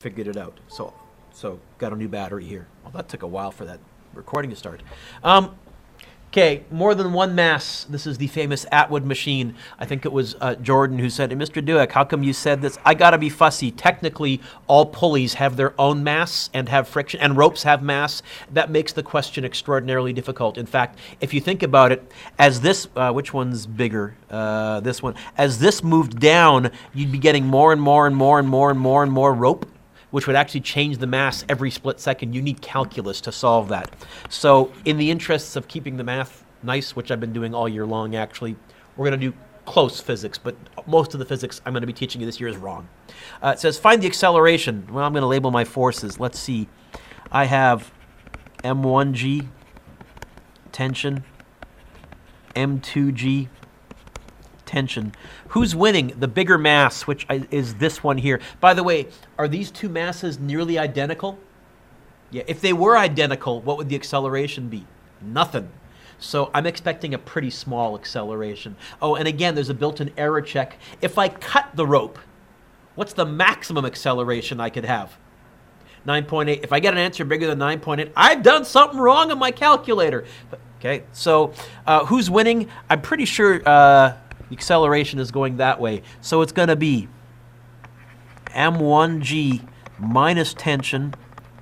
figured it out. So got a new battery here. Well, that took a while for that recording to start. Okay, more than one mass. This is the famous Atwood machine. I think it was Jordan who said, Mr. Dueck, how come you said this? I gotta be fussy. Technically, all pulleys have their own mass and have friction, and ropes have mass. That makes the question extraordinarily difficult. In fact, if you think about it, as this, which one's bigger? This one. As this moved down, you'd be getting more and more and more and more and more and more rope, which would actually change the mass every split second. You need calculus to solve that. So in the interests of keeping the math nice, which I've been doing all year long actually, we're going to do close physics, but most of the physics I'm going to be teaching you this year is wrong. It says find the acceleration. Well, I'm going to label my forces. Let's see. I have M1G, tension, M2G, tension. Who's winning? The bigger mass, which is this one here. By the way, are these two masses nearly identical? Yeah, if they were identical, what would the acceleration be? Nothing. So I'm expecting a pretty small acceleration. Oh, and again, there's a built-in error check. If I cut the rope, what's the maximum acceleration I could have? 9.8. If I get an answer bigger than 9.8, I've done something wrong on my calculator. Okay, so who's winning? I'm pretty sure the acceleration is going that way. So it's going to be M1G minus tension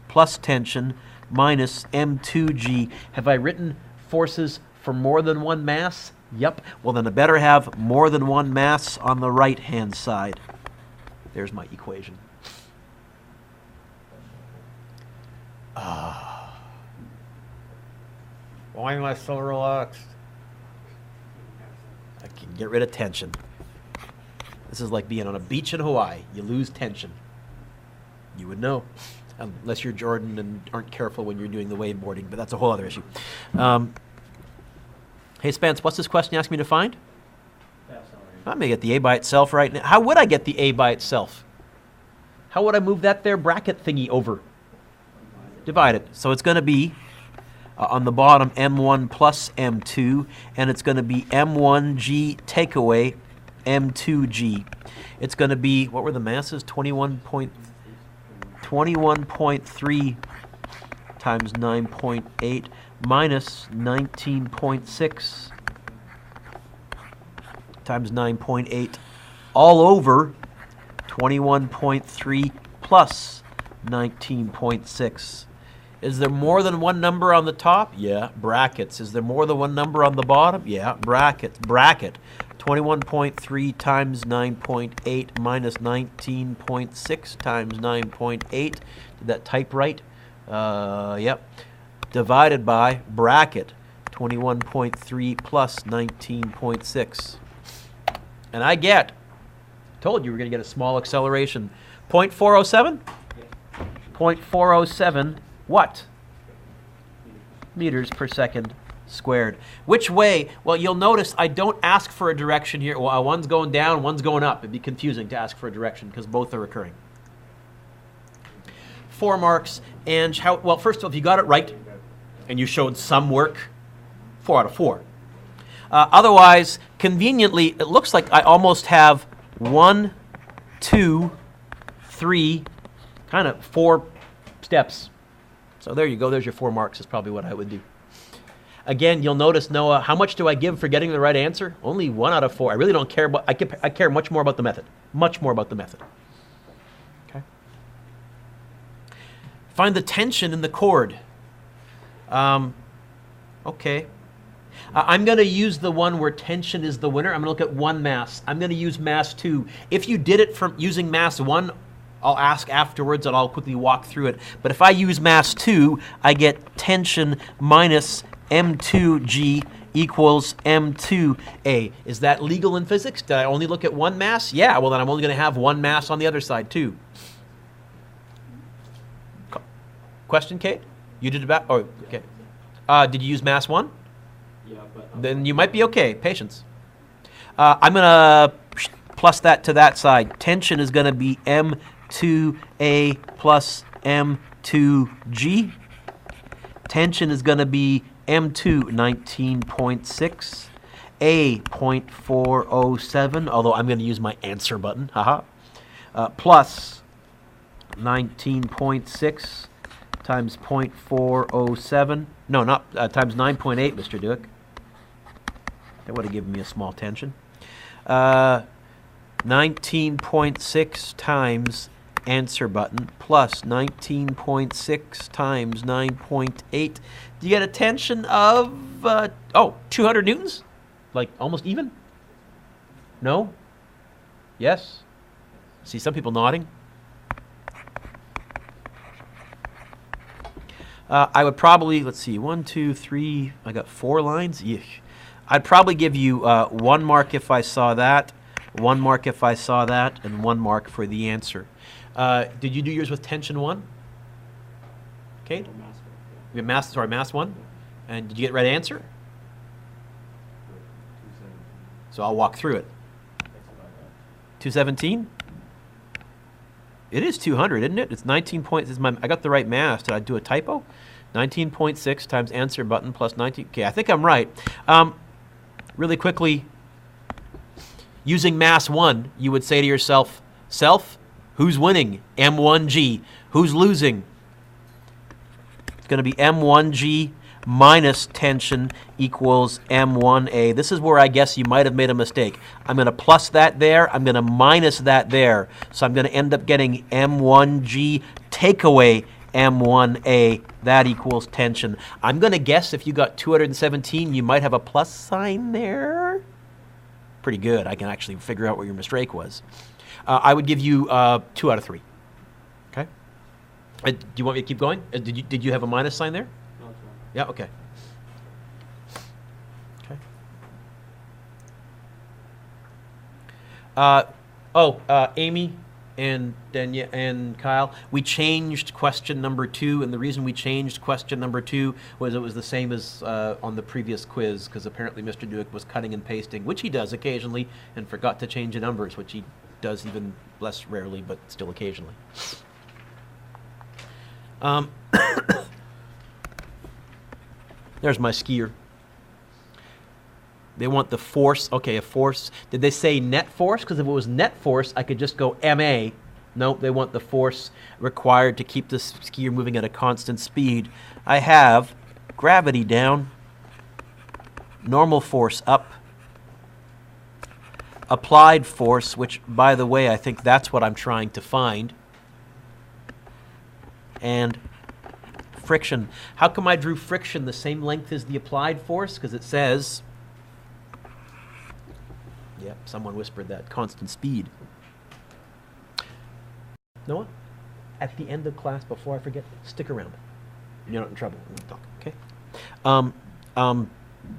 plus tension minus M2G. Have I written forces for more than one mass? Yep. Well, then I better have more than one mass on the right-hand side. There's my equation. Why am I so relaxed? I can get rid of tension. This is like being on a beach in Hawaii. You lose tension. You would know, unless you're Jordan and aren't careful when you're doing the waveboarding, but that's a whole other issue. Hey, Spence, what's this question you asked me to find? I'm going to get the A by itself right now. How would I get the A by itself? How would I move that there bracket thingy over? Divide it. So it's going to be on the bottom M1 plus M2, and it's going to be M1G take away M2G. It's going to be, what were the masses? 21.3 times 9.8 minus 19.6 times 9.8 all over 21.3 plus 19.6. Is there more than one number on the top? Yeah, brackets. Is there more than one number on the bottom? Yeah, brackets. Bracket. 21.3 times 9.8 minus 19.6 times 9.8. Did that type right? Yep. Divided by bracket. 21.3 plus 19.6. And I get, told you we're going to get a small acceleration. 0.407? 0.407 what? Meters per second squared. Which way? Well, you'll notice I don't ask for a direction here. Well, one's going down, one's going up. It'd be confusing to ask for a direction because both are occurring. 4 marks. And how? Well, first of all, if you got it right and you showed some work, 4 out of 4. Otherwise, conveniently, it looks like I almost have 1, 2, 3, kind of 4 steps. So there you go. There's your 4 marks is probably what I would do. Again, you'll notice, Noah, how much do I give for getting the right answer? Only 1 out of 4. I really don't care about, I care much more about the method. Much more about the method. Okay. Find the tension in the cord. Okay. I'm going to use the one where tension is the winner. I'm going to look at one mass. I'm going to use mass 2. If you did it from using mass 1, I'll ask afterwards and I'll quickly walk through it. But if I use mass 2, I get tension minus M2G equals M2A. Is that legal in physics? Did I only look at one mass? Yeah, well then I'm only going to have one mass on the other side too. Question, Kate? You did about, oh, okay. Did you use mass 1? Yeah, but... Then you might be okay. Patience. I'm going to plus that to that side. Tension is going to be M2A plus M2G. Tension is going to be M2, 19.6, A, 0.407, although I'm going to use my answer button, haha, plus 19.6 times 0.407. No, not times 9.8, Mr. Dueck. That would have given me a small tension. 19.6 times answer button plus 19.6 times 9.8. Do you get a tension of, 200 newtons? Like almost even? No? Yes? See some people nodding. I would probably, let's see, 1, 2, 3, I got 4 lines. Yeesh. I'd probably give you 1 mark if I saw that, 1 mark if I saw that, and 1 mark for the answer. Did you do yours with tension 1? Okay. Mass 1? And did you get right answer? So I'll walk through it. 217? It is 200, isn't it? It's 19 points. I got the right mass. Did I do a typo? 19.6 times answer button plus 19. Okay, I think I'm right. Really quickly, using mass 1, you would say to yourself, self, who's winning? M1G. Who's losing? It's going to be M1G minus tension equals M1A. This is where I guess you might have made a mistake. I'm going to plus that there. I'm going to minus that there. So I'm going to end up getting M1G take away M1A. That equals tension. I'm going to guess if you got 217, you might have a plus sign there. Pretty good. I can actually figure out what your mistake was. I would give you 2 out of 3. Okay? Do you want me to keep going? Did you have a minus sign there? Yeah, okay. Okay. Amy and Denya and Kyle, we changed question number 2, and the reason we changed question number 2 was it was the same as on the previous quiz, because apparently Mr. Dueck was cutting and pasting, which he does occasionally, and forgot to change the numbers, which he does even less rarely, but still occasionally. There's my skier. They want the force. Okay, a force. Did they say net force? Because if it was net force, I could just go MA. Nope, they want the force required to keep the skier moving at a constant speed. I have gravity down, normal force up, applied force, which, by the way, I think that's what I'm trying to find, and friction. How come I drew friction the same length as the applied force? Because it says, yep, someone whispered that, constant speed. Noah, at the end of class, before I forget, stick around. You're not in trouble. We'll talk, okay?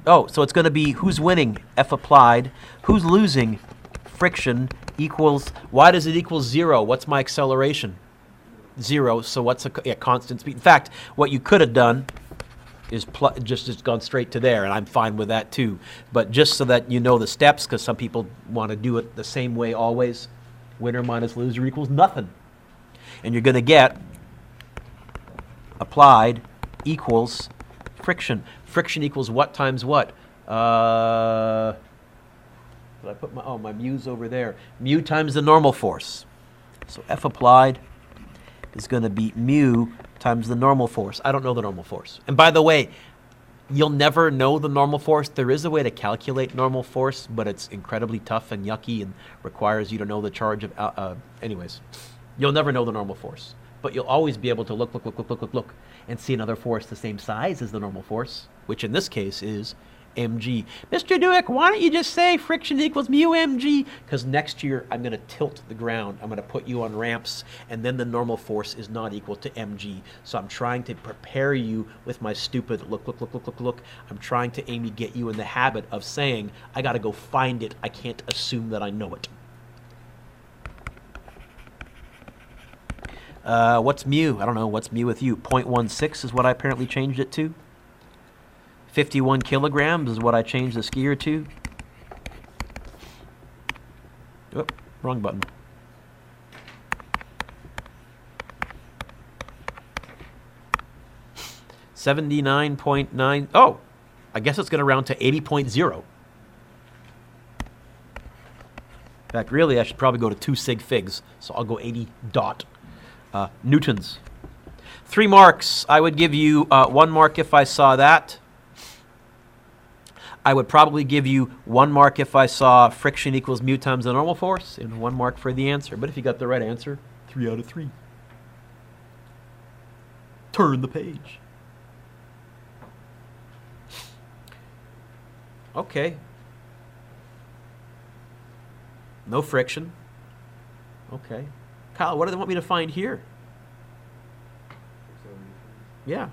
So it's going to be who's winning, F applied. Who's losing, friction, equals, why does it equal 0? What's my acceleration? 0, so what's a constant speed? In fact, what you could have done is just gone straight to there, and I'm fine with that too. But just so that you know the steps, because some people want to do it the same way always, winner minus loser equals nothing. And you're going to get applied equals friction. Friction equals what times what? Did I put my mu's over there. Mu times the normal force. So F applied is going to be mu times the normal force. I don't know the normal force. And by the way, you'll never know the normal force. There is a way to calculate normal force, but it's incredibly tough and yucky and requires you to know the charge of... anyways, you'll never know the normal force. But you'll always be able to look, and see another force the same size as the normal force, which in this case is mg. Mr. Dueck, why don't you just say friction equals mu mg? Because next year I'm going to tilt the ground. I'm going to put you on ramps, and then the normal force is not equal to mg. So I'm trying to prepare you with my stupid look. I'm trying to, Amy, get you in the habit of saying, I got to go find it. I can't assume that I know it. What's mu? I don't know. What's mu with you? 0.16 is what I apparently changed it to. 51 kilograms is what I changed the skier to. Oh, wrong button. $79.9. Oh, I guess it's going to round to 80.0. In fact, really, I should probably go to 2 sig figs. So I'll go 80 dot. newtons. 3 marks. I would give you 1 mark if I saw that. I would probably give you 1 mark if I saw friction equals mu times the normal force, and 1 mark for the answer. But if you got the right answer, 3 out of 3. Turn the page. Okay. No friction. Okay. Kyle, what do they want me to find here? Yeah.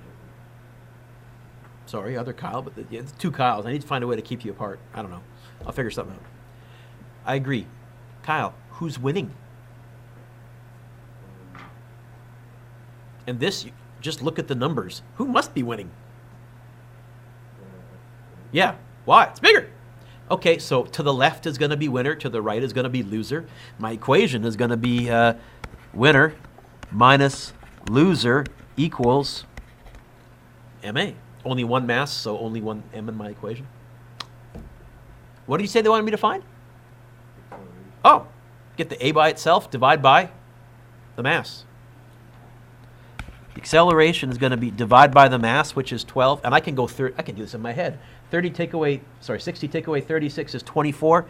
Sorry, other Kyle, but it's 2 Kyles. I need to find a way to keep you apart. I don't know. I'll figure something out. I agree. Kyle, who's winning? And this, just look at the numbers. Who must be winning? Yeah. Why? It's bigger. Okay, so to the left is going to be winner. To the right is going to be loser. My equation is going to be winner minus loser equals MA. Only 1 mass, so only 1 M in my equation. What did you say they wanted me to find? Oh, get the A by itself, divide by the mass. The acceleration is going to be divide by the mass, which is 12. And I can go through, I can do this in my head. 60 take away 36 is 24.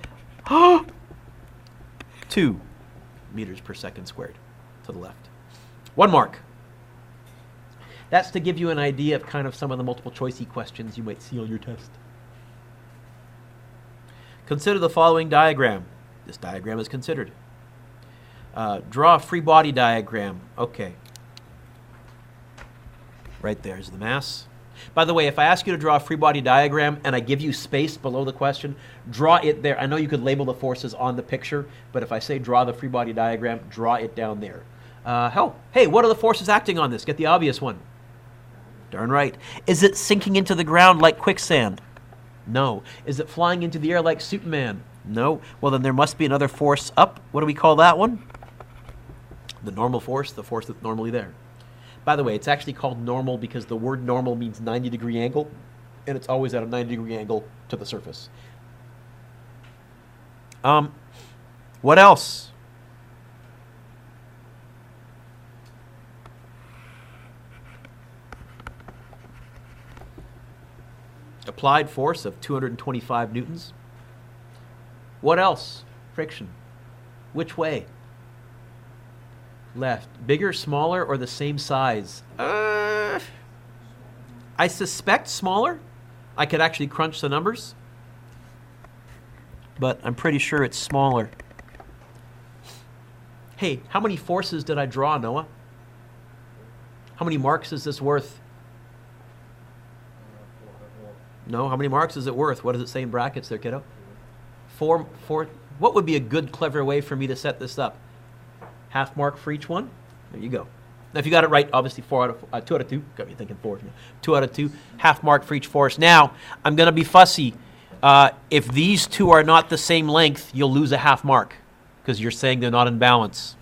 2 meters per second squared to the left. 1 mark. That's to give you an idea of kind of some of the multiple choicey questions you might see on your test. Consider the following diagram. This diagram is considered. Draw a free body diagram. Okay. Right there is the mass. By the way, if I ask you to draw a free body diagram and I give you space below the question, draw it there. I know you could label the forces on the picture, but if I say draw the free body diagram, draw it down there. Hey, what are the forces acting on this? Get the obvious one. Darn right. Is it sinking into the ground like quicksand? No. Is it flying into the air like Superman? No. Well, then there must be another force up. What do we call that one? The normal force, the force that's normally there. By the way, it's actually called normal because the word normal means 90-degree angle, and it's always at a 90-degree angle to the surface. What else? Applied force of 225 newtons. What else? Friction. Which way? Left. Bigger, smaller, or the same size? I suspect smaller. I could actually crunch the numbers, but I'm pretty sure it's smaller. Hey, how many forces did I draw, Noah? How many marks is this worth? No, how many marks is it worth? What does it say in brackets there, kiddo? 4. What would be a good, clever way for me to set this up? Half mark for each one. There you go. Now, if you got it right, obviously 2 out of 2. Got me thinking 4. 2 out of 2. Half mark for each force. Now, I'm going to be fussy. If these 2 are not the same length, you'll lose a half mark because you're saying they're not in balance.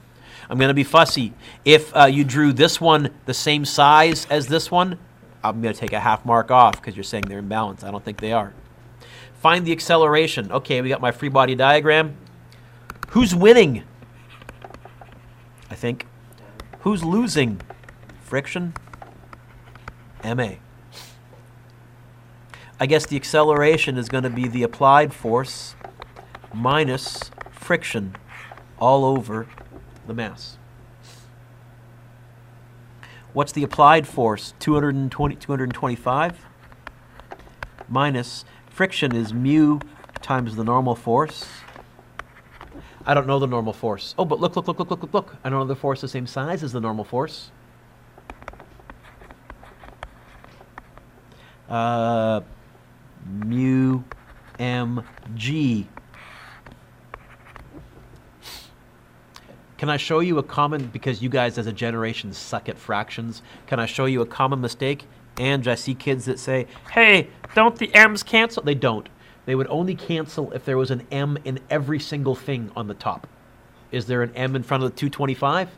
I'm going to be fussy. If you drew this one the same size as this one, I'm going to take a half mark off because you're saying they're in balance. I don't think they are. Find the acceleration. Okay, we got my free body diagram. Who's winning? I think. Who's losing? Friction. MA. I guess the acceleration is going to be the applied force minus friction all over the mass. What's the applied force? 225 minus friction is mu times the normal force. I don't know the normal force. Oh, but look. I don't know the force the same size as the normal force. Mu mg. Can I show you a common, because you guys as a generation suck at fractions, can I show you a common mistake? And I see kids that say, hey, don't the m's cancel? They don't. They would only cancel if there was an m in every single thing on the top. Is there an m in front of the 225?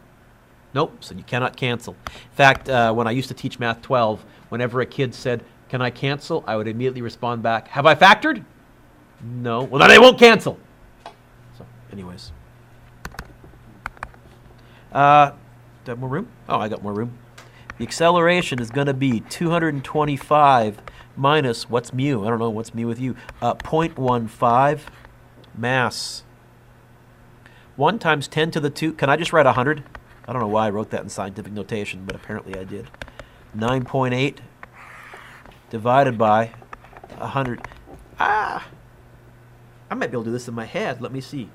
Nope, so you cannot cancel. In fact, when I used to teach Math 12, whenever a kid said, can I cancel? I would immediately respond back, have I factored? No. Well, then I won't cancel. So, anyways. Do I have more room? Oh, I got more room. The acceleration is going to be 225 minus, what's mu? I don't know, what's mu with you? 0.15 mass. 1 times 10 to the 2. Can I just write 100? I don't know why I wrote that in scientific notation, but apparently I did. 9.8 divided by 100. I might be able to do this in my head. Let me see.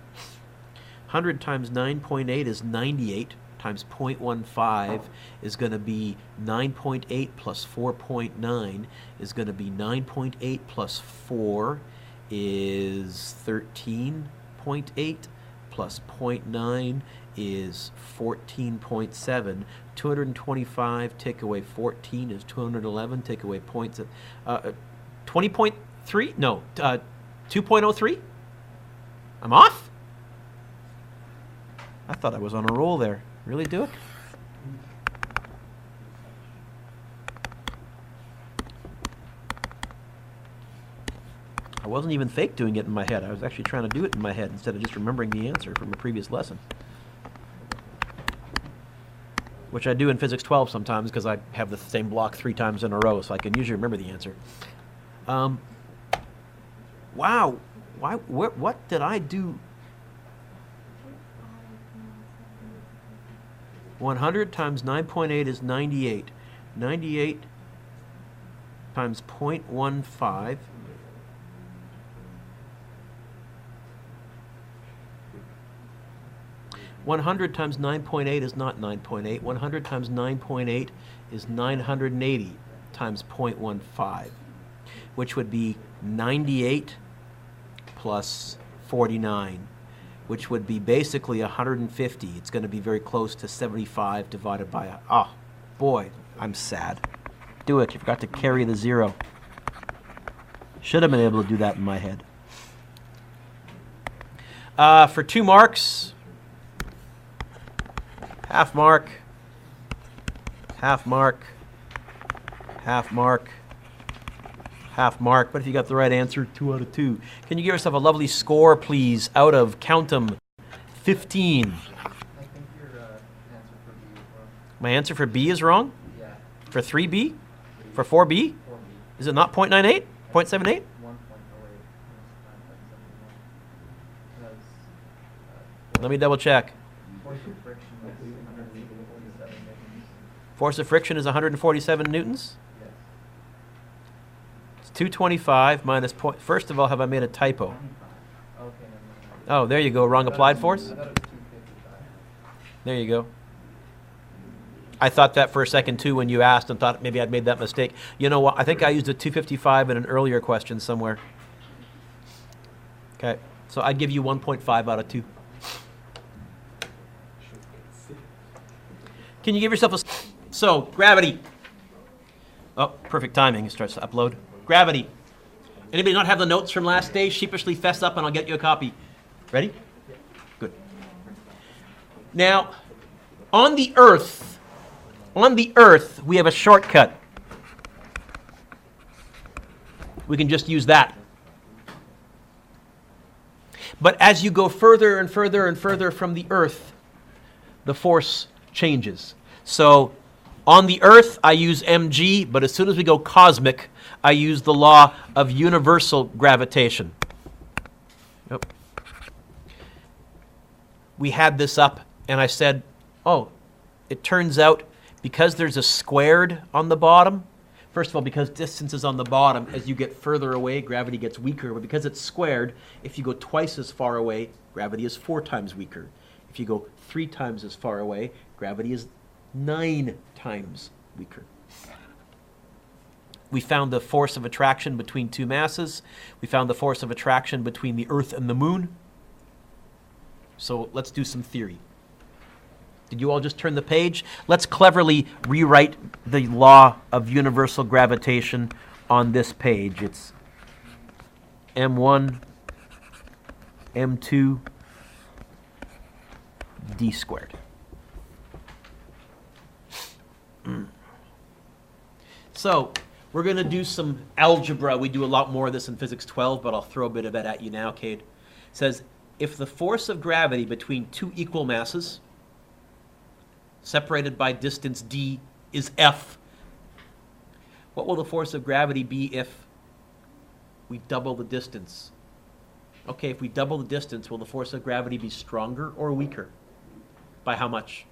100 times 9.8 is 98. Times 0.15 is going to be 9.8 plus 4.9 is going to be 9.8 plus 4 is 13.8 plus 0.9 is 14.7. 225 take away 14 is 211. Take away points at 20.3? No, 2.03? I'm off? I thought I was on a roll there. Really, Dueck? I wasn't even fake doing it in my head. I was actually trying to do it in my head instead of just remembering the answer from a previous lesson. Which I do in Physics 12 sometimes because I have the same block 3 times in a row, so I can usually remember the answer. Wow. What did I do? 100 times 9.8 is 98. 98 times 0.15. One hundred times 9.8 is not 9.8. 100 times 9.8 is 980 times 0.15, which would be 98 plus 49, which would be basically 150. It's going to be very close to 75 divided by, oh, boy, I'm sad. Dueck, you forgot to carry the 0. Should have been able to do that in my head. For 2 marks, half mark, half mark, half mark, half mark. But if you got the right answer, 2 out of 2. Can you give yourself a lovely score, please, out of, count 'em, 15? I think your answer for B is wrong. My answer for B is wrong? Yeah. For 3B? For 4B? 4B. Is it not 0.98? 0.78? 1.08. Because Let me double check. force of friction is 147 newtons. Force of friction is 147 newtons? Yes. It's 225 minus point. First of all, have I made a typo? 25. Okay, never mind. Oh, there you go. Wrong applied force? I thought it was 255. There you go. I thought that for a second too when you asked and thought maybe I'd made that mistake. You know what? I think I used a 255 in an earlier question somewhere. Okay. So I give you 1.5 out of 2. Can you give yourself a... So, gravity. Oh, perfect timing. It starts to upload. Gravity. Anybody not have the notes from last day? Sheepishly fess up and I'll get you a copy. Ready? Good. Now, on the Earth, we have a shortcut. We can just use that. But as you go further and further and further from the Earth, the force changes. So on the Earth, I use mg, but as soon as we go cosmic, I use the law of universal gravitation. Yep. We had this up, and I said, oh, it turns out because there's a squared on the bottom, first of all, because distance is on the bottom, as you get further away, gravity gets weaker. But because it's squared, if you go twice as far away, gravity is 4 times weaker. If you go 3 times as far away, gravity is 9 times weaker. We found the force of attraction between 2 masses. We found the force of attraction between the Earth and the Moon. So let's do some theory. Did you all just turn the page? Let's cleverly rewrite the law of universal gravitation on this page. It's m1, m2, d squared. So we're going to do some algebra. We do a lot more of this in Physics 12, but I'll throw a bit of it at you now, Cade. It says, if the force of gravity between 2 equal masses, separated by distance d, is F. What will the force of gravity be if we double the distance? Okay, if we double the distance, will the force of gravity be stronger or weaker? By how much?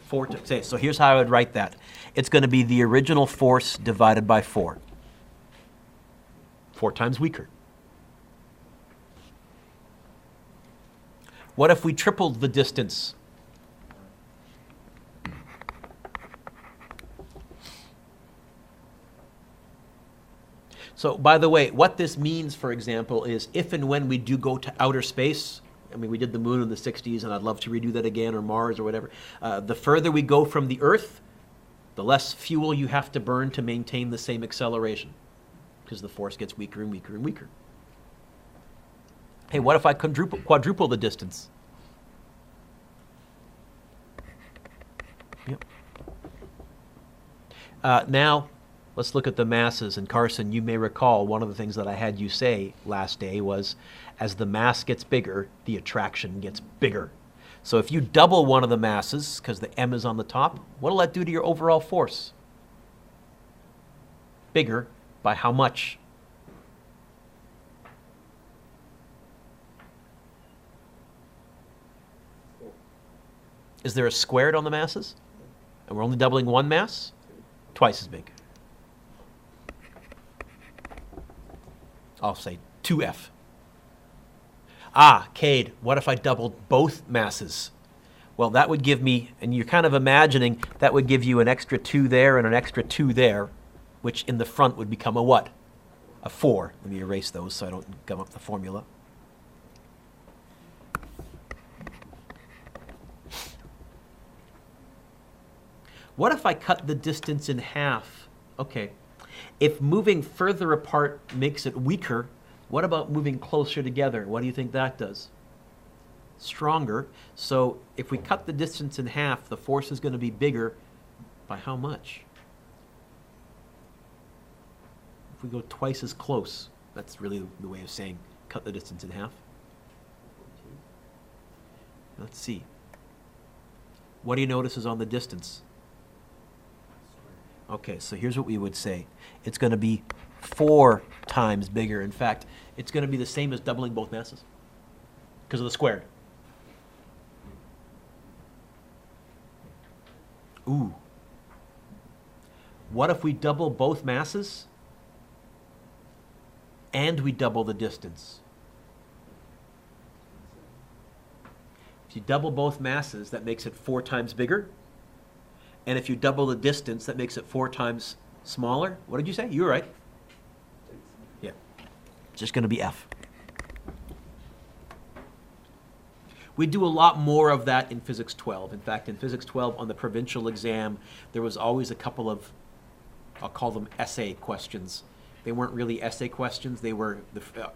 4 to, say, so here's how I would write that. It's going to be the original force divided by 4. 4 times weaker. What if we tripled the distance? So, by the way, what this means, for example, is if and when we do go to outer space, I mean, we did the moon in the 60s, and I'd love to redo that again, or Mars, or whatever. The further we go from the Earth, the less fuel you have to burn to maintain the same acceleration, because the force gets weaker and weaker and weaker. Hey, what if I quadruple the distance? Yep. Now, let's look at the masses. And Carson, you may recall one of the things that I had you say last day was, as the mass gets bigger, the attraction gets bigger. So if you double one of the masses, because the m is on the top, what will that do to your overall force? Bigger by how much? Is there a squared on the masses? And we're only doubling one mass? Twice as big. I'll say 2F. Cade, what if I doubled both masses? Well, that would give me, and you're kind of imagining, that would give you an extra 2 there and an extra 2 there, which in the front would become a what? A 4. Let me erase those so I don't gum up the formula. What if I cut the distance in half? Okay. If moving further apart makes it weaker, what about moving closer together? What do you think that does? Stronger. So if we cut the distance in half, the force is going to be bigger by how much? If we go twice as close, that's really the way of saying cut the distance in half. Let's see. What do you notice is on the distance? Okay, so here's what we would say. It's going to be 4 times bigger. In fact, it's going to be the same as doubling both masses because of the squared. Ooh. What if we double both masses and we double the distance? If you double both masses, that makes it 4 times bigger. And if you double the distance, that makes it 4 times smaller. What did you say? You were right. Yeah. It's just going to be F. We do a lot more of that in Physics 12. In fact, in Physics 12 on the provincial exam, there was always a couple of, I'll call them essay questions. They weren't really essay questions. They were,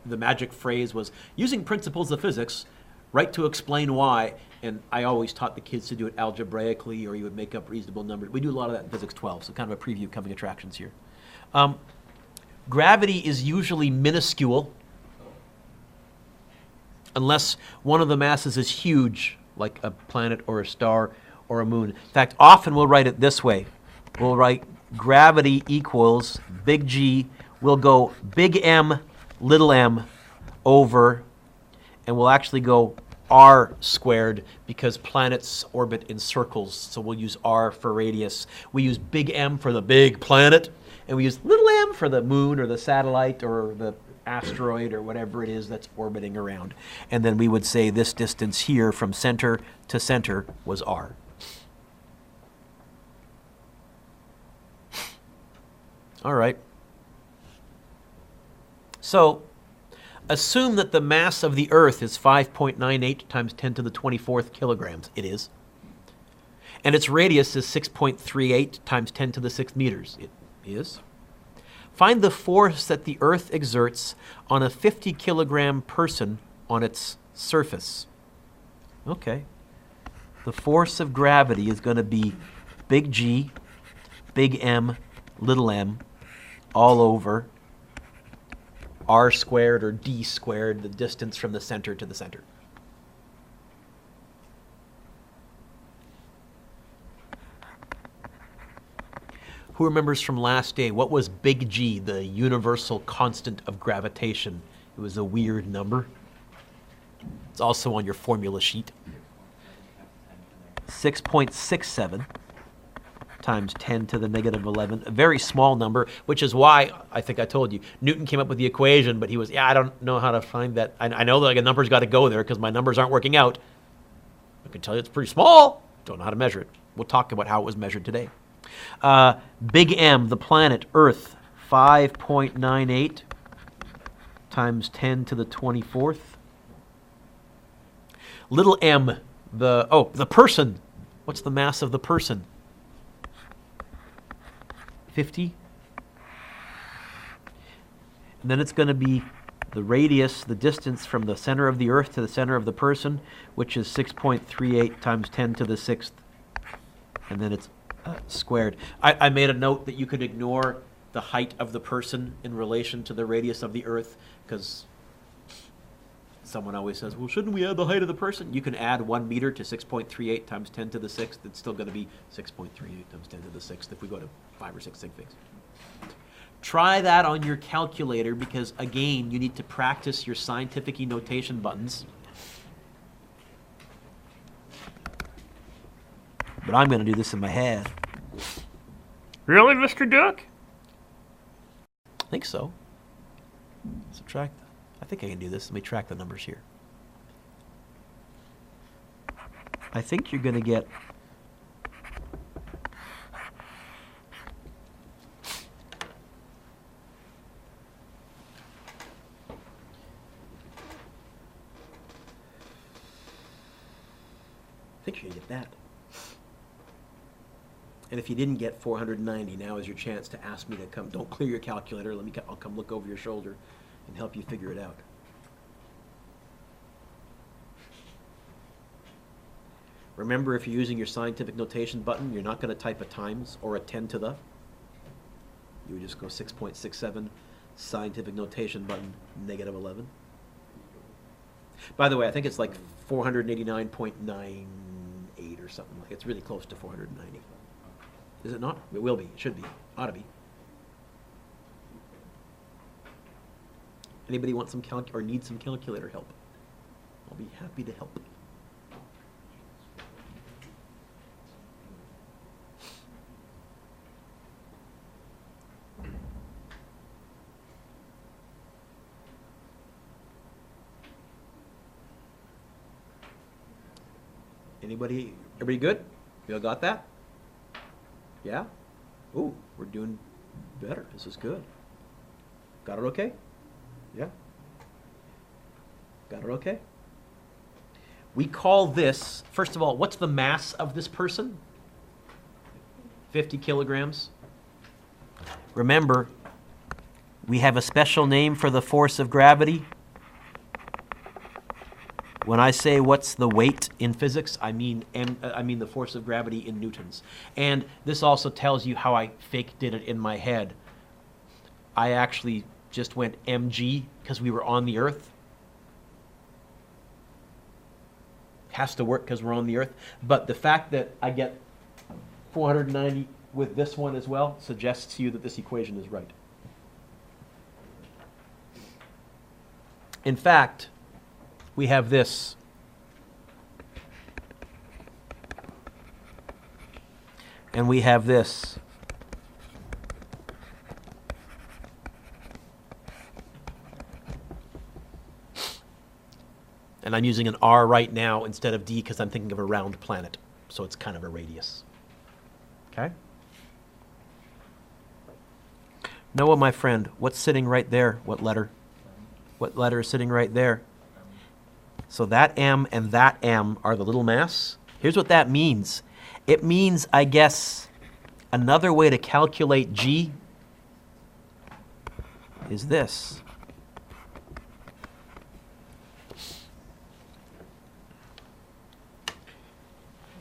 the magic phrase was, using principles of physics, write to explain why. And I always taught the kids to do it algebraically, or you would make up reasonable numbers. We do a lot of that in Physics 12, so kind of a preview of coming attractions here. Gravity is usually minuscule, unless one of the masses is huge, like a planet or a star or a moon. In fact, often we'll write it this way. We'll write gravity equals big G. We'll go big M, little m, over, and we'll actually go r squared because planets orbit in circles, so we'll use r for radius. We use big M for the big planet, and we use little m for the moon or the satellite or the asteroid or whatever it is that's orbiting around. And then we would say this distance here from center to center was r. All right. So assume that the mass of the Earth is 5.98 times 10 to the 24th kilograms. It is. And its radius is 6.38 times 10 to the 6th meters. It is. Find the force that the Earth exerts on a 50-kilogram person on its surface. Okay. The force of gravity is going to be big G, big M, little m, all over r squared or d squared, the distance from the center to the center. Who remembers from last day, what was big G, the universal constant of gravitation? It was a weird number. It's also on your formula sheet. 6.67 times 10 to the negative 11. A very small number, which is why, I think I told you, Newton came up with the equation, but he was, I don't know how to find that. I know that like a number's got to go there because my numbers aren't working out. I can tell you it's pretty small. Don't know how to measure it. We'll talk about how it was measured today. Big M, the planet, Earth, 5.98 times 10 to the 24th. Little m, the person. What's the mass of the person? 50. And then it's going to be the radius, the distance from the center of the Earth to the center of the person, which is 6.38 times 10 to the 6th. And then it's squared. I made a note that you could ignore the height of the person in relation to the radius of the Earth, because someone always says, well, shouldn't we add the height of the person? You can add 1 meter to 6.38 times 10 to the 6th. It's still going to be 6.38 times 10 to the 6th if we go to 5 or 6 sig figs. Try that on your calculator because, again, you need to practice your scientific notation buttons. But I'm going to do this in my head. Really, Mr. Dueck? I think so. Subtract. I think I can do this. Let me track the numbers here. I think you're going to get that. And if you didn't get 490, now is your chance to ask me to come. Don't clear your calculator. I'll come look over your shoulder and help you figure it out. Remember, if you're using your scientific notation button, you're not going to type a times or a 10 to the. You would just go 6.67, scientific notation button, negative 11. By the way, I think it's like 489.98 or something. Like it's really close to 490. Is it not? It will be. It should be. Ought to be. Anybody want some or need some calculator help? I'll be happy to help. Anybody? Everybody good? You all got that? Yeah? Ooh, we're doing better. This is good. Got it okay? Yeah? Got it okay? We call this, first of all, what's the mass of this person? 50 kilograms. Remember, we have a special name for the force of gravity. When I say what's the weight in physics, I mean the force of gravity in newtons. And this also tells you how I fake did it in my head. I actually just went mg because we were on the Earth. Has to work because we're on the Earth. But the fact that I get 490 with this one as well suggests to you that this equation is right. In fact, we have this. And we have this. And I'm using an R right now instead of D because I'm thinking of a round planet. So it's kind of a radius. Okay? Noah, my friend, what's sitting right there? What letter? What letter is sitting right there? So that M and that M are the little mass. Here's what that means. It means, I guess, another way to calculate G is this.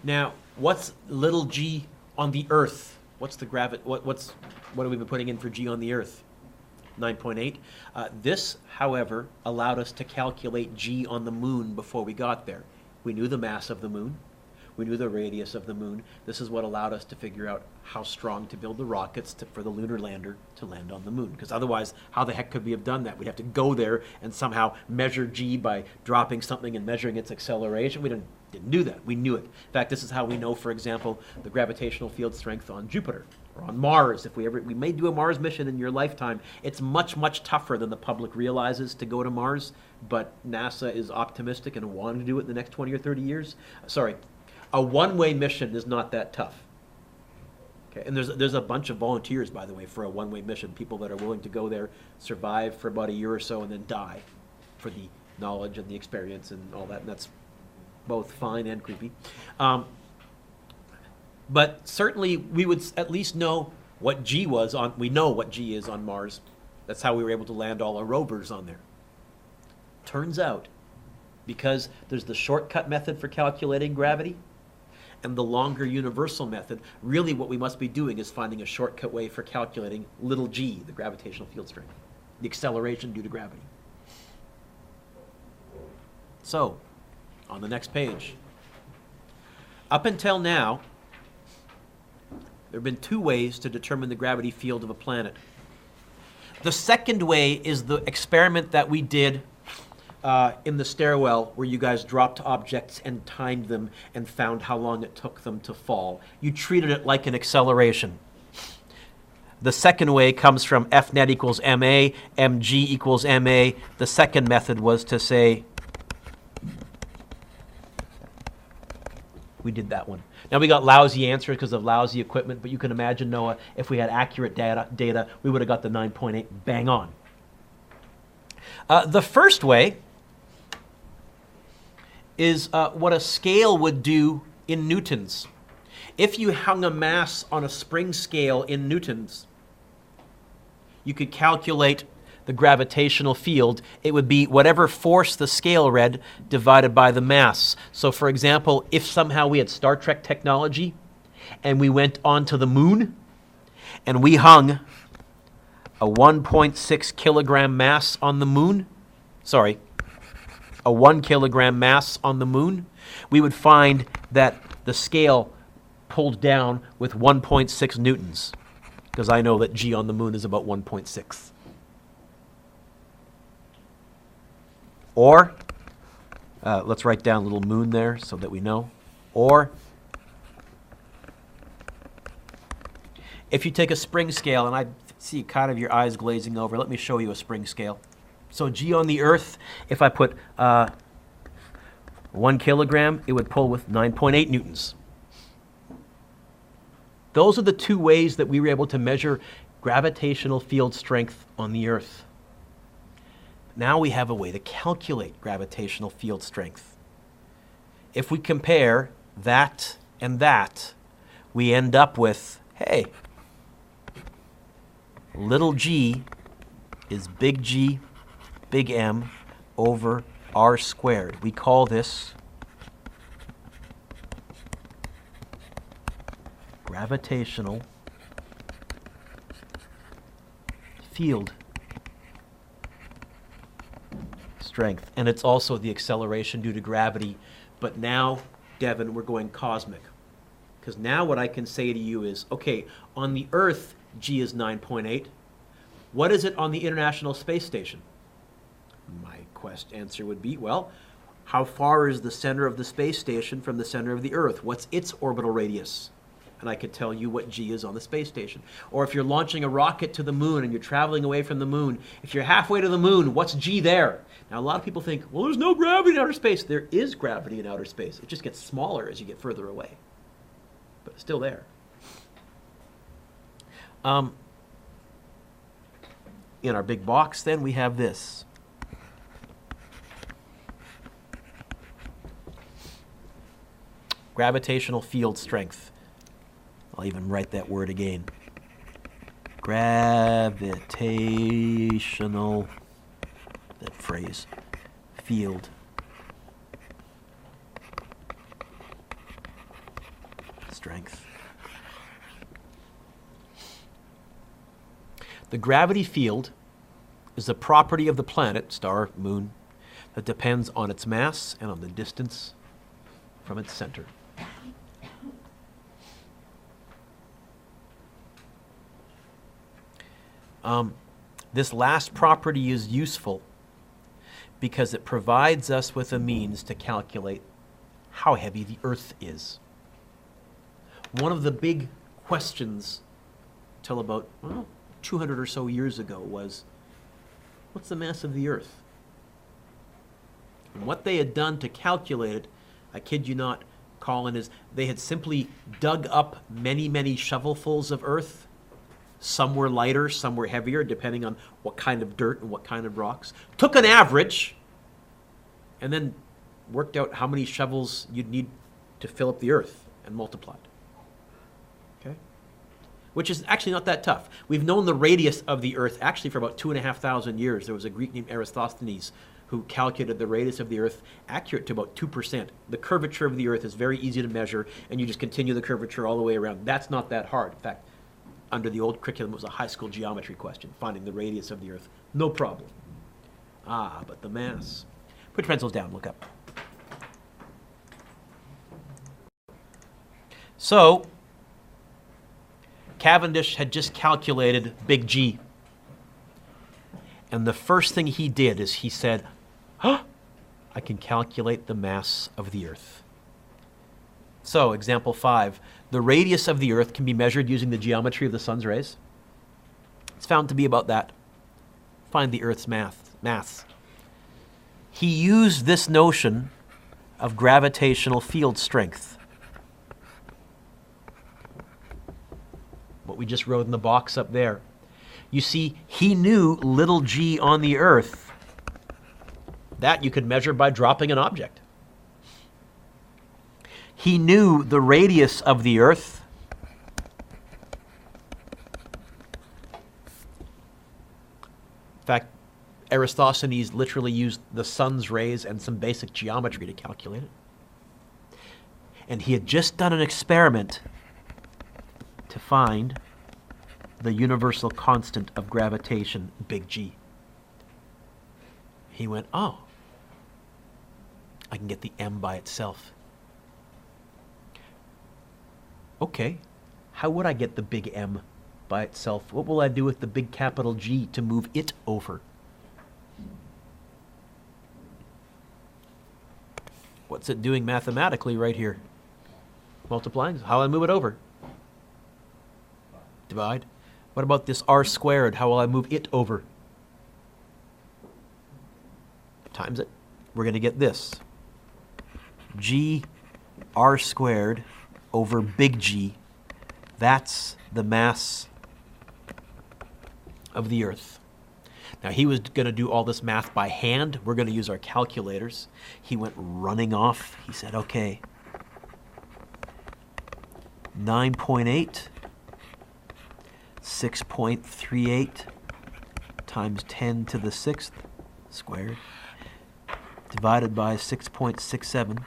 Now, what's little g on the Earth? What's the what have we been putting in for g on the Earth? 9.8. This, however, allowed us to calculate g on the moon before we got there. We knew the mass of the moon. We knew the radius of the moon. This is what allowed us to figure out how strong to build the rockets for the lunar lander to land on the moon. Because otherwise, how the heck could we have done that? We'd have to go there and somehow measure G by dropping something and measuring its acceleration. We didn't do that. We knew it. In fact, this is how we know, for example, the gravitational field strength on Jupiter or on Mars. If we may do a Mars mission in your lifetime, it's much, much tougher than the public realizes to go to Mars, but NASA is optimistic and wanting to do it in the next 20 or 30 years. Sorry, a one-way mission is not that tough. Okay, and there's a bunch of volunteers, by the way, for a one-way mission, people that are willing to go there, survive for about a year or so, and then die for the knowledge and the experience and all that, and that's both fine and creepy. But certainly we would at least know what G was on, we know what G is on Mars. That's how we were able to land all our rovers on there. Turns out, because there's the shortcut method for calculating gravity and the longer universal method, really what we must be doing is finding a shortcut way for calculating little g, the gravitational field strength, the acceleration due to gravity. So, on the next page, up until now, there have been two ways to determine the gravity field of a planet. The second way is the experiment that we did in the stairwell where you guys dropped objects and timed them and found how long it took them to fall. You treated it like an acceleration. The second way comes from F net equals ma, mg equals ma. The second method was to say, we did that one. Now we got lousy answers because of lousy equipment, but you can imagine, Noah, if we had accurate data, we would have got the 9.8 bang on. The first way is what a scale would do in newtons. If you hung a mass on a spring scale in newtons, you could calculate the gravitational field. It would be whatever force the scale read divided by the mass. So for example, if somehow we had Star Trek technology and we went onto the moon and we hung a 1.6 kilogram mass on the moon, a 1 kilogram mass on the moon, we would find that the scale pulled down with 1.6 newtons, because I know that G on the moon is about 1.6. Or, let's write down a little moon there so that we know. Or, if you take a spring scale, and I see kind of your eyes glazing over, let me show you a spring scale. So G on the Earth, if I put 1 kilogram, it would pull with 9.8 newtons. Those are the two ways that we were able to measure gravitational field strength on the Earth. Now we have a way to calculate gravitational field strength. If we compare that and that, we end up with, hey, little g is big G, big M over r squared. We call this gravitational field strength. And it's also the acceleration due to gravity. But now, Devin, we're going cosmic. Because now what I can say to you is, okay, on the Earth, G is 9.8. What is it on the International Space Station? My answer would be, well, how far is the center of the space station from the center of the Earth? What's its orbital radius? And I could tell you what G is on the space station. Or if you're launching a rocket to the moon and you're traveling away from the moon, if you're halfway to the moon, what's G there? Now, a lot of people think, well, there's no gravity in outer space. There is gravity in outer space. It just gets smaller as you get further away. But it's still there. In our big box, then, we have this. Gravitational field strength. I'll even write that word again. Gravitational, that phrase, field strength. The gravity field is a property of the planet, star, moon, that depends on its mass and on the distance from its center. This last property is useful because it provides us with a means to calculate how heavy the Earth is. One of the big questions till about 200 or so years ago was, what's the mass of the Earth? And what they had done to calculate it, I kid you not, Colin, is they had simply dug up many, many shovelfuls of earth. Some were lighter, some were heavier, depending on what kind of dirt and what kind of rocks. Took an average, and then worked out how many shovels you'd need to fill up the earth, and multiplied. Okay? Which is actually not that tough. We've known the radius of the earth actually for about 2,500 years. There was a Greek named Eratosthenes who calculated the radius of the earth accurate to about 2%. The curvature of the earth is very easy to measure, and you just continue the curvature all the way around. That's not that hard. In fact, under the old curriculum, it was a high school geometry question, finding the radius of the earth. No problem. But the mass. Put your pencils down, look up. So, Cavendish had just calculated big G. And the first thing he did is he said, I can calculate the mass of the Earth. So, example 5, the radius of the Earth can be measured using the geometry of the sun's rays. It's found to be about that. Find the Earth's mass. He used this notion of gravitational field strength. What we just wrote in the box up there. You see, he knew little g on the Earth. That you could measure by dropping an object. He knew the radius of the Earth. In fact, Eratosthenes literally used the sun's rays and some basic geometry to calculate it. And he had just done an experiment to find the universal constant of gravitation, big G. He went, I can get the m by itself. Okay, how would I get the big M by itself? What will I do with the big capital G to move it over? What's it doing mathematically right here? Multiplying. How will I move it over? Divide. What about this r squared? How will I move it over? Times it. We're going to get this. G r squared over big G. That's the mass of the Earth. Now, he was going to do all this math by hand. We're going to use our calculators. He went running off. He said, okay, 9.8, 6.38 times 10 to the 6th squared divided by 6.67.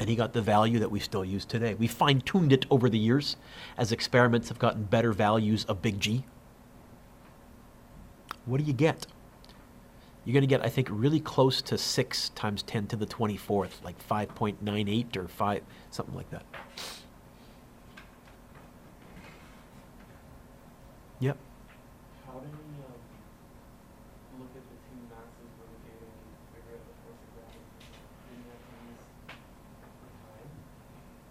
And he got the value that we still use today. We fine-tuned it over the years as experiments have gotten better values of big G. What do you get? You're going to get, I think, really close to 6 times 10 to the 24th, like 5.98 or 5, something like that. Yep. How do we look at the two masses when we get and figure out the force of gravity? Do you have to use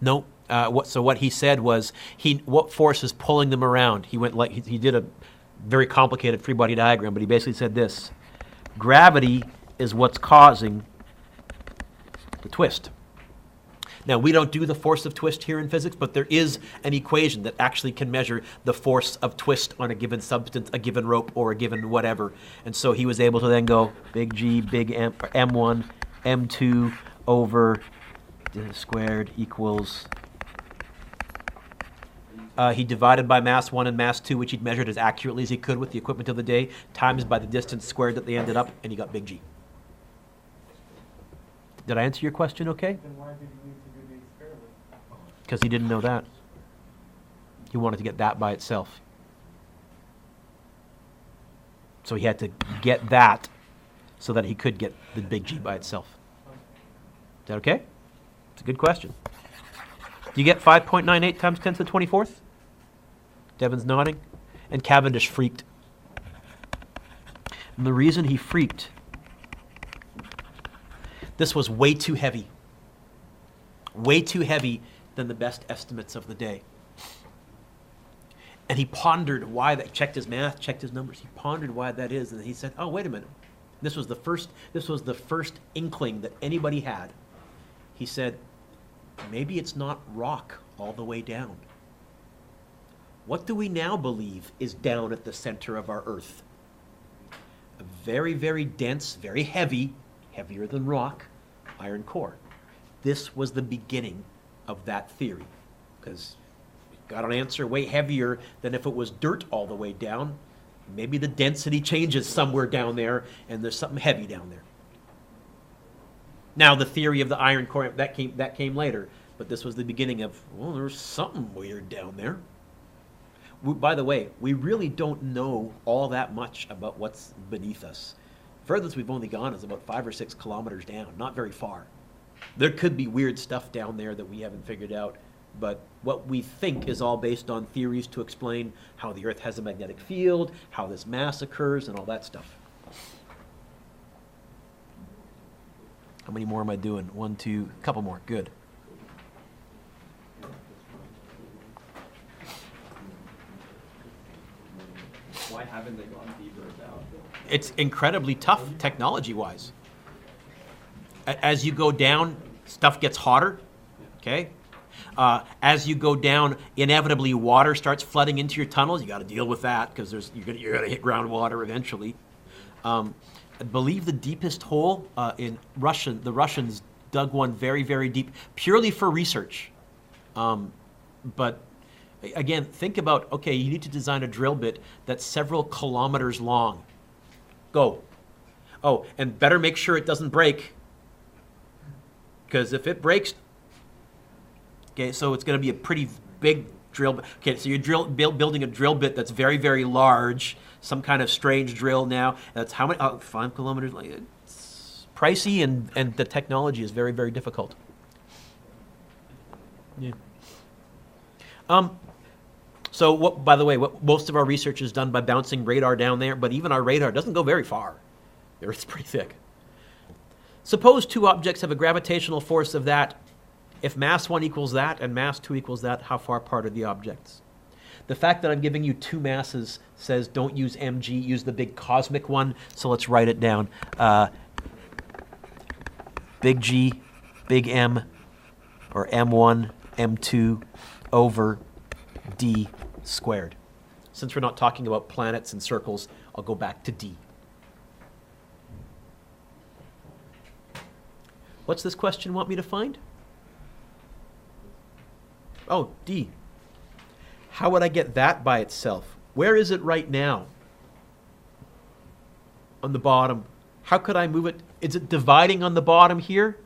time? No. So what he said was, what force is pulling them around? He went like he did a very complicated free body diagram, but he basically said this: gravity is what's causing the twist. Now, we don't do the force of twist here in physics, but there is an equation that actually can measure the force of twist on a given substance, a given rope, or a given whatever. And so he was able to then go big G, big M, or M1, M2 over squared equals... he divided by mass 1 and mass 2, which he'd measured as accurately as he could with the equipment of the day, times by the distance squared that they ended up, and he got big G. Did I answer your question okay? Then why did he need to do the experiment? Because he didn't know that. He wanted to get that by itself. So he had to get that so that he could get the big G by itself. Is that okay? It's a good question. Do you get 5.98 times 10 to the 24th? Devin's nodding. And Cavendish freaked. And the reason he freaked, this was way too heavy. Way too heavy than the best estimates of the day. And he pondered why that, checked his math, checked his numbers. He pondered why that is. And he said, oh, wait a minute. This was the first inkling that anybody had. He said, maybe it's not rock all the way down. What do we now believe is down at the center of our Earth? A very, very dense, very heavy, heavier than rock, iron core. This was the beginning of that theory, because we got an answer way heavier than if it was dirt all the way down. Maybe the density changes somewhere down there, and there's something heavy down there. Now, the theory of the iron core, that came later, but this was the beginning of, well, there's something weird down there. By the way, we really don't know all that much about what's beneath us. Furthest we've only gone is about 5 or 6 kilometers down, not very far. There could be weird stuff down there that we haven't figured out, but what we think is all based on theories to explain how the Earth has a magnetic field, how this mass occurs, and all that stuff. How many more am I doing? 1, 2, a couple more. Good. Why haven't they gone deeper down? It's incredibly tough technology-wise. As you go down, stuff gets hotter, okay? As you go down, inevitably water starts flooding into your tunnels. You got to deal with that because you're going to hit groundwater eventually. I believe the deepest hole the Russians dug one very, very deep, purely for research. But again, think about, okay, you need to design a drill bit that's several kilometers long. Go. Oh, and better make sure it doesn't break, because if it breaks, okay, so it's going to be a pretty big drill bit. Okay, so you're building a drill bit that's very, very large, some kind of strange drill now. That's how many? 5 kilometers. It's pricey, and the technology is very, very difficult. Yeah. So, by the way, most of our research is done by bouncing radar down there, but even our radar doesn't go very far. The Earth's pretty thick. Suppose two objects have a gravitational force of that. If mass 1 equals that and mass 2 equals that, how far apart are the objects? The fact that I'm giving you two masses says don't use mg, use the big cosmic one, so let's write it down. Big G, big M, or M1, M2 over d squared. Since we're not talking about planets and circles, I'll go back to d. What's this question want me to find? Oh, d. How would I get that by itself? Where is it right now? On the bottom. How could I move it? Is it dividing on the bottom here?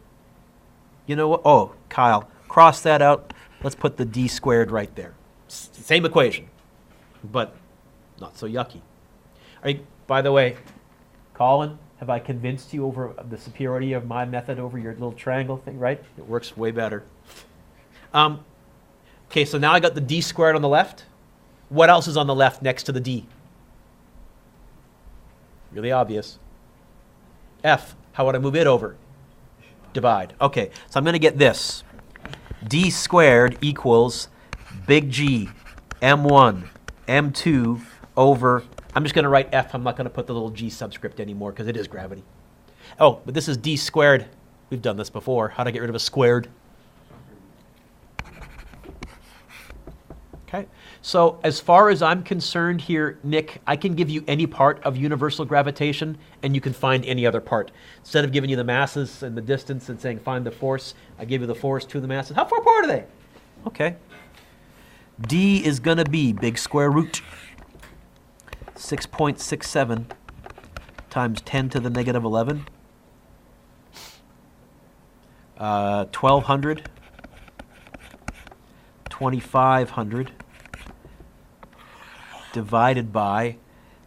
You know what? Oh, Kyle, cross that out. Let's put the d squared right there. Same equation, but not so yucky. By the way, Colin, have I convinced you over the superiority of my method over your little triangle thing, right? It works way better. Okay, so now I got the d squared on the left. What else is on the left next to the d? Really obvious. F, how would I move it over? Divide. Okay, so I'm going to get this. D squared equals big G, M1, M2 over, I'm just going to write F. I'm not going to put the little G subscript anymore because it is gravity. Oh, but this is D squared. We've done this before. How to get rid of a squared. Okay, so as far as I'm concerned here, Nick, I can give you any part of universal gravitation, and you can find any other part. Instead of giving you the masses and the distance and saying find the force, I give you the force to the masses. How far apart are they? Okay. D is going to be big square root 6.67 times 10 to the negative 11. 1,200. 2,500 divided by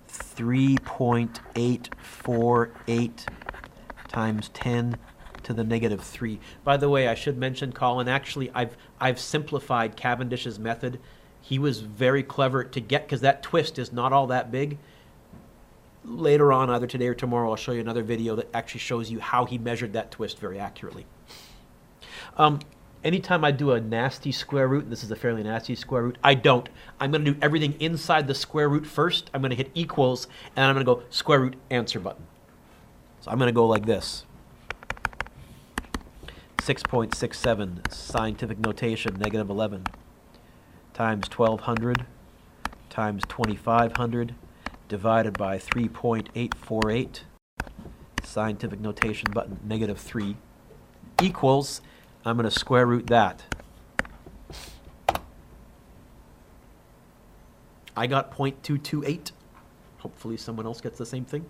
3.848 times 10 to the negative 3. By the way, I should mention, Colin, actually I've simplified Cavendish's method He was very clever to get, because that twist is not all that big. Later on, either today or tomorrow, I'll show you another video that actually shows you how he measured that twist very accurately. Anytime I do a nasty square root, and this is a fairly nasty square root, I don't. I'm going to do everything inside the square root first. I'm going to hit equals, and I'm going to go square root answer button. So I'm going to go like this. 6.67 scientific notation, negative 11, times 1200 times 2500 divided by 3.848, scientific notation button, negative 3, equals, I'm going to square root that. I got 0.228. Hopefully someone else gets the same thing.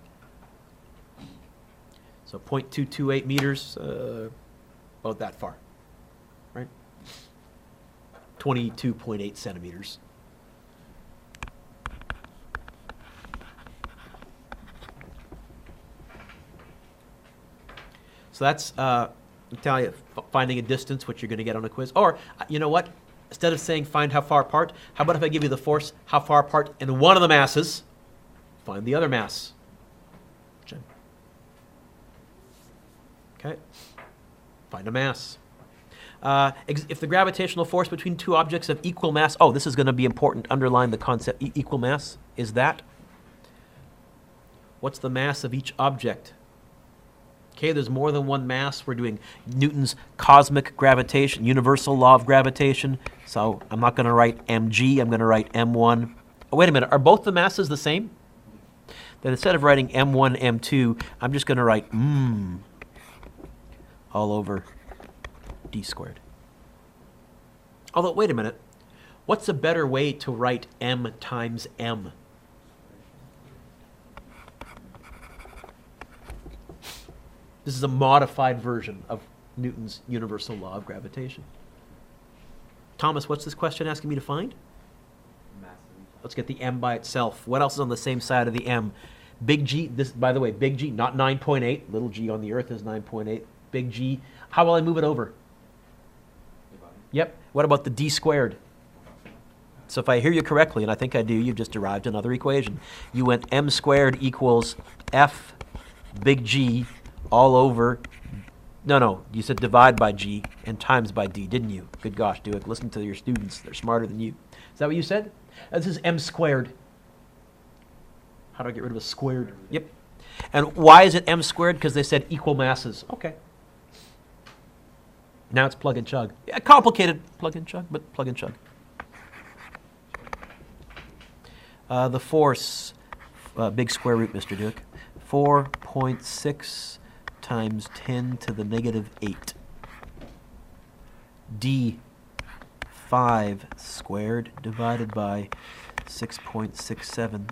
So 0.228 meters, about that far, right? 22.8 centimeters. So that's, I'll tell you, finding a distance, what you're going to get on a quiz. Or, you know what? Instead of saying find how far apart, how about if I give you the force, how far apart in one of the masses, find the other mass. Okay. Find a mass. If the gravitational force between two objects of equal mass, oh, this is going to be important, underline the concept, equal mass, is that? What's the mass of each object? Okay, there's more than one mass. We're doing Newton's cosmic gravitation, universal law of gravitation. So I'm not going to write mg, I'm going to write m1. Oh, wait a minute, are both the masses the same? Then instead of writing m1, m2, I'm just going to write all over d squared. Although, wait a minute, what's a better way to write m times m? This is a modified version of Newton's universal law of gravitation. Thomas, what's this question asking me to find? Let's get the m by itself. What else is on the same side of the m? Big G, this, by the way, big G, not 9.8. Little g on the Earth is 9.8. Big G, how will I move it over? Yep. What about the d squared? So if I hear you correctly, and I think I do, you've just derived another equation. You went m squared equals f big G all over, no, you said divide by G and times by D, didn't you? Good gosh, Dueck, listen to your students. They're smarter than you. Is that what you said? This is m squared. How do I get rid of a squared? Yep. And why is it m squared? Because they said equal masses. Okay. Now it's plug and chug. Yeah, complicated plug and chug, but plug and chug. The force, big square root, Mr. Dueck, 4.6 times 10 to the negative 8. D5 squared divided by 6.67.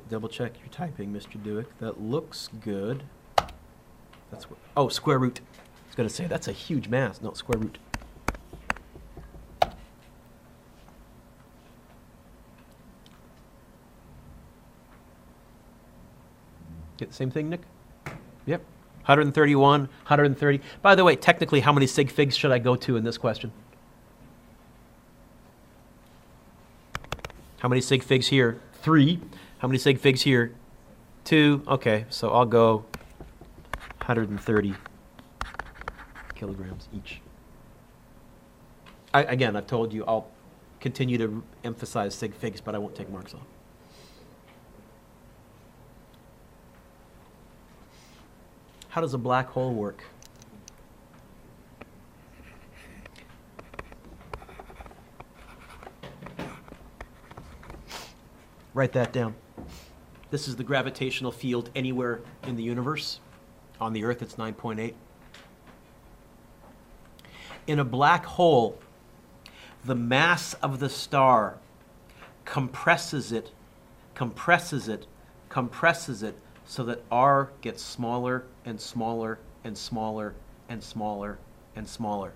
Double check your typing, Mr. Dueck. That looks good. That's what, oh, square root. I was going to say, that's a huge mass. No, square root. Get the same thing, Nick? Yep. 131, 130. By the way, technically, how many sig figs should I go to in this question? How many sig figs here? 3. How many sig figs here? 2. Okay, so I'll go 130 kilograms each. Again, I've told you I'll continue to emphasize sig figs, but I won't take marks off. How does a black hole work? Write that down. This is the gravitational field anywhere in the universe. On the Earth, it's 9.8. In a black hole, the mass of the star compresses it so that r gets smaller and smaller and smaller and smaller and smaller.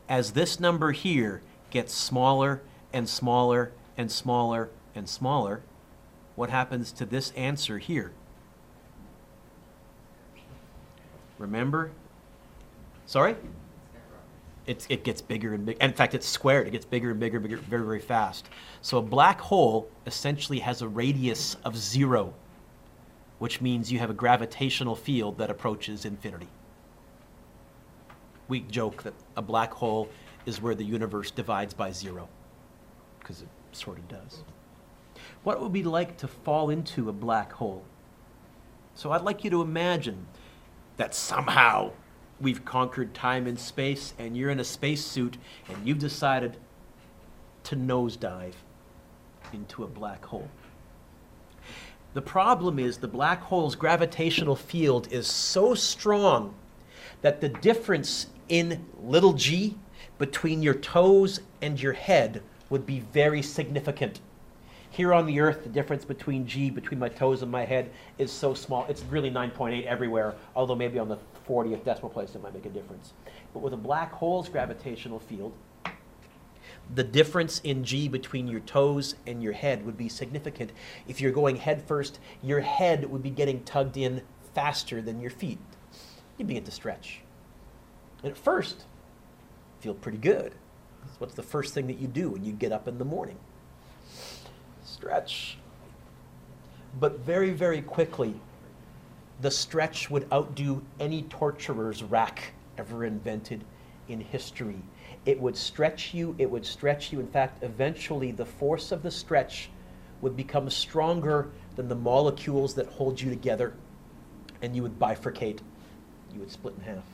As this number here gets smaller and smaller and smaller and smaller, what happens to this answer here? Remember? Sorry? It gets bigger and bigger. In fact, it's squared. It gets bigger and bigger, bigger, very, very fast. So a black hole essentially has a radius of 0, which means you have a gravitational field that approaches infinity. We joke that a black hole is where the universe divides by 0, because it sort of does. What it would be like to fall into a black hole? So I'd like you to imagine that somehow we've conquered time and space, and you're in a spacesuit, and you've decided to nosedive into a black hole. The problem is the black hole's gravitational field is so strong that the difference in little g between your toes and your head would be very significant. Here on the Earth, the difference between g, between my toes and my head, is so small. It's really 9.8 everywhere, although maybe on the 40th decimal place it might make a difference. But with a black hole's gravitational field, the difference in g between your toes and your head would be significant. If you're going head first, your head would be getting tugged in faster than your feet. You begin to stretch. And at first, feel pretty good. What's the first thing that you do when you get up in the morning? Stretch. But very, very quickly, the stretch would outdo any torturer's rack ever invented in history. It would stretch you, it would stretch you. In fact, eventually the force of the stretch would become stronger than the molecules that hold you together, and you would bifurcate. You would split in half.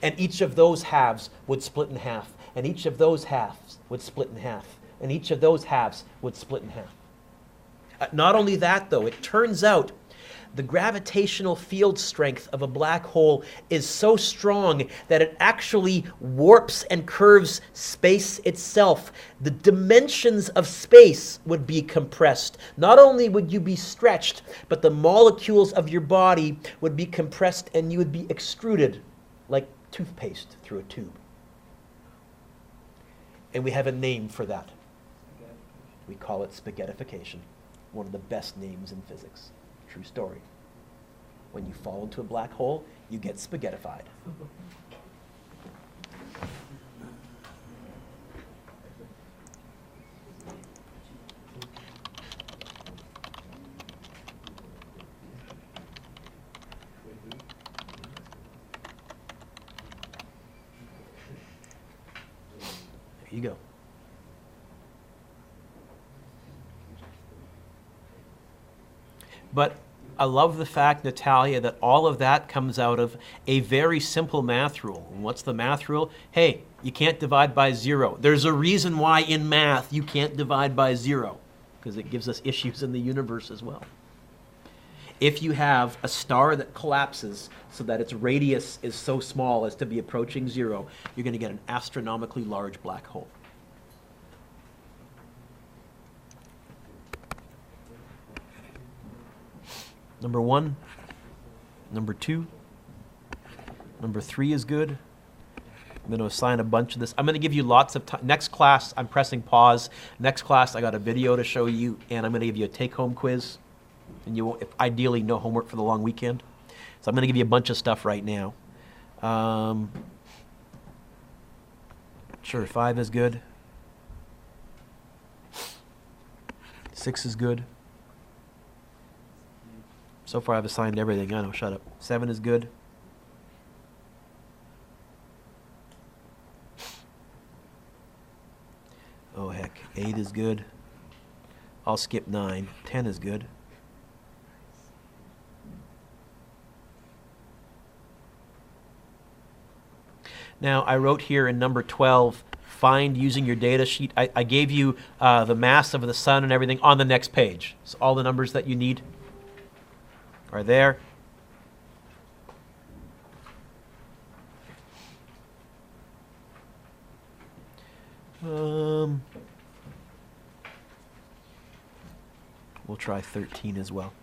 And each of those halves would split in half, and each of those halves would split in half, and each of those halves would split in half. Not only that, though, it turns out the gravitational field strength of a black hole is so strong that it actually warps and curves space itself. The dimensions of space would be compressed. Not only would you be stretched, but the molecules of your body would be compressed and you would be extruded like toothpaste through a tube. And we have a name for that. We call it spaghettification. One of the best names in physics. True story. When you fall into a black hole, you get spaghettified. There you go. But I love the fact, Natalia, that all of that comes out of a very simple math rule. And what's the math rule? Hey, you can't divide by 0. There's a reason why in math you can't divide by 0, because it gives us issues in the universe as well. If you have a star that collapses so that its radius is so small as to be approaching 0, you're going to get an astronomically large black hole. Number 1, number 2, number 3 is good. I'm going to assign a bunch of this. I'm going to give you lots of time. Next class, I'm pressing pause. Next class, I got a video to show you, and I'm going to give you a take-home quiz. And you will, if ideally, no homework for the long weekend. So I'm going to give you a bunch of stuff right now. Sure, 5 is good. 6 is good. So far, I've assigned everything. I know, shut up. 7 is good. Oh, heck. 8 is good. I'll skip 9. 10 is good. Now, I wrote here in number 12, find using your data sheet. I gave you the mass of the sun and everything on the next page. So all the numbers that you need are there. We'll We'll try 13 as well.